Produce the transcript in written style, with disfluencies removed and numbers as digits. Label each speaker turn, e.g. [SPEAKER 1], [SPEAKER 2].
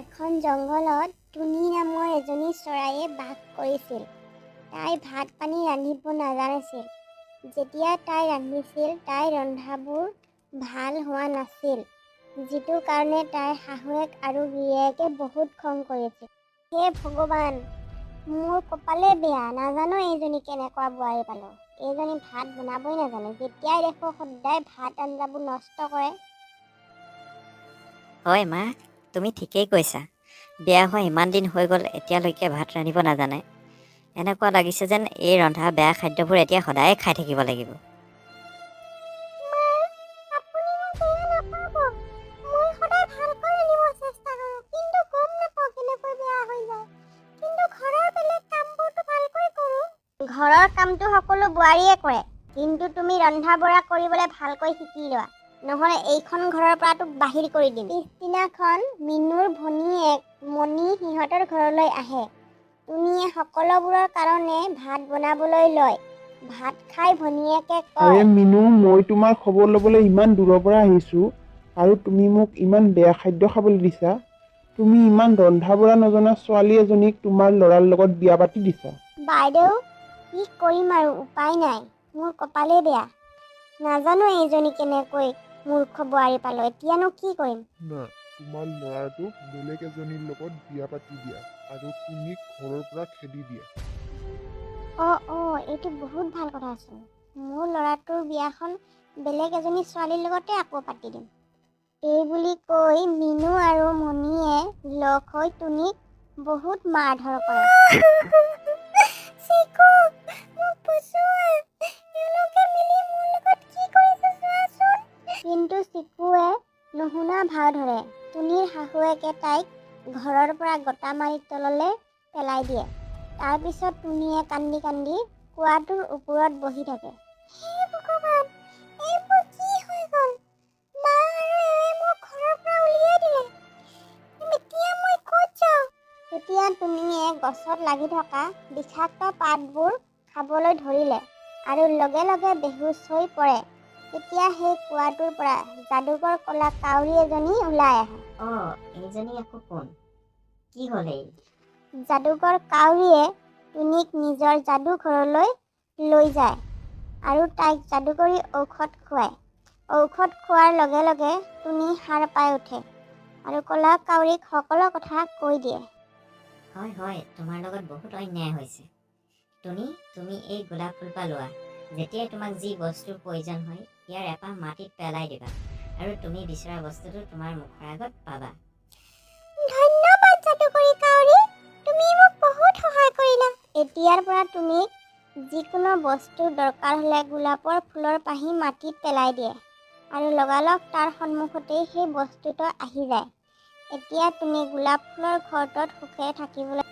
[SPEAKER 1] এখন জংঘলত টুনি নামৰ এজনী চৰাইয়ে বাস কৰিছিল। তাই ভাত পানী ৰান্ধিব নাজানিছিল। যেতিয়া তাই ৰান্ধিছিল তাইৰ ৰন্ধাবোৰ ভাল হোৱা নাছিল, যিটো কাৰণে তাইৰ শাহুৱেক আৰু গিৰিয়েকে বহুত খং কৰিছিল। হে ভগৱান, মোৰ কপালে বেয়া, নাজানো এইজনী কেনেকুৱা বোৱাৰী পালোঁ। এইজনী ভাত বনাবই নাজানে, যেতিয়াই দেখো সদায় ভাত আঞ্জাবোৰ নষ্ট কৰে।
[SPEAKER 2] হয় মা, তুমি ঠিকেই কৈছা। বিয়া হোৱা ইমান দিন হৈ গ'ল, এতিয়ালৈকে ভাত ৰান্ধিব নাজানে। এনেকুৱা লাগিছে যেন এই ৰন্ধা বেয়া খাদ্যবোৰ এতিয়া সদায়ে খাই থাকিব লাগিব।
[SPEAKER 1] ঘৰৰ কামটো সকলো বোৱাৰীয়ে কৰে, কিন্তু তুমি ৰন্ধা বঢ়া কৰিবলৈ ভালকৈ শিকি লোৱা, নহ'লে এইখন ঘৰৰ পৰা তোক বাহিৰ কৰি দিম। পিছদিনাখন মিনুৰ ভনীয়েক মণি সিহঁতৰ ঘৰলৈ আহে। টুনিয়ে সকলোবোৰৰ কাৰণে ভাত বনাবলৈ লয়। ভাত খাই ভনীয়েকে কয়,
[SPEAKER 3] আৰে মিনু, মই তোমাৰ খবৰ ল'বলৈ ইমান দূৰৰ পৰা আহিছোঁ আৰু তুমি মোক ইমান বেয়া খাদ্য খাবলৈ দিছা। তুমি ইমান ৰন্ধা বঢ়া নজনা ছোৱালী এজনীক তোমাৰ ল'ৰাৰ লগত বিয়া পাতি দিছা।
[SPEAKER 1] বাইদেউ, কি কৰিম আৰু উপায় নাই, মোৰ কপালেই বেয়া। নাজানো এইজনী কেনেকৈ মূৰ্খ বোৱাৰী পালোঁ, এতিয়ানো কি কৰিম।
[SPEAKER 4] না, তোমাৰ ল'ৰাটোক বেলেগ এজনীৰ লগত বিয়া পাতি দিয়া আৰু তুমিক ঘৰৰ পৰা খেদি দিয়া।
[SPEAKER 1] এইটো বহুত ভাল কথাচোন। মোৰ ল'ৰাটোৰ বিয়াখন বেলেগ এজনী ছোৱালীৰ লগতে আকৌ পাতি দিম। এই বুলি কৈ মিনু আৰু মণিয়ে লগ হৈ টুনিক বহুত মাৰধৰ কৰে। কিন্তু চিকুৱে নুশুনা ভাও ধৰে। টুনিৰ শাহুৱেকে তাইক ঘৰৰ পৰা গটা মাৰি তললৈ পেলাই দিয়ে। তাৰপিছত টুনিয়ে কান্দি কান্দি কুৱাটোৰ ওপৰত বহি থাকে। হে ভগৱান, এইবোৰ কি হৈ গ'ল? মা আৰু এওঁৱে মোক ঘৰৰ পৰা উলিয়াই দিলে। এতিয়া মই ক'ত যাওঁ? তেতিয়া টুনিয়ে গছত লাগি থকা বিষাক্ত পাতবোৰ খাবলৈ ধৰিলে আৰু লগে লগে বেহুচ হৈ পৰে। তেতিয়া সেই কুৱাটোৰ পৰা যাদুকৰ ক'লা কাউৰী এজনী ওলাই আহে।
[SPEAKER 2] এইজনী আকৌ কোন? কি হ'ল এই?
[SPEAKER 1] যাদুকৰ কাউৰীয়ে টুনিক নিজৰ যাদু ঘৰলৈ লৈ যায় আৰু তাইক যাদুকৰী ঔষধ খুৱায়। ঔষধ খোৱাৰ লগে লগে টুনি সাৰ পাই উঠে আৰু ক'লা কাউৰীক সকলো কথা কৈ দিয়ে।
[SPEAKER 2] হয়, তোমাৰ লগত বহুত অন্যায় হৈছে। টুনি, তুমি এই গোলাপ ফুলপাহ লোৱা। যেতিয়াই তোমাক যি বস্তুৰ প্ৰয়োজন হয়, ইয়াৰ এপাহ মাটিত পেলাই দিবা আৰু তুমি বিচৰা বস্তুটো তোমাৰ মুখৰ আগত পাবা।
[SPEAKER 1] ধন্যবাদ যাদুকৰী কাউৰী, তুমি মোক বহুত সহায় কৰিলা। এতিয়াৰ পৰা টুনিক যিকোনো বস্তু দৰকাৰ হ'লে গোলাপৰ ফুলৰ পাহি মাটিত পেলাই দিয়ে আৰু লগালগ তাৰ সন্মুখতেই সেই বস্তুটো আহি যায়। এতিয়া টুনি গোলাপ ফুলৰ ঘৰটোত সুখে থাকিবলৈ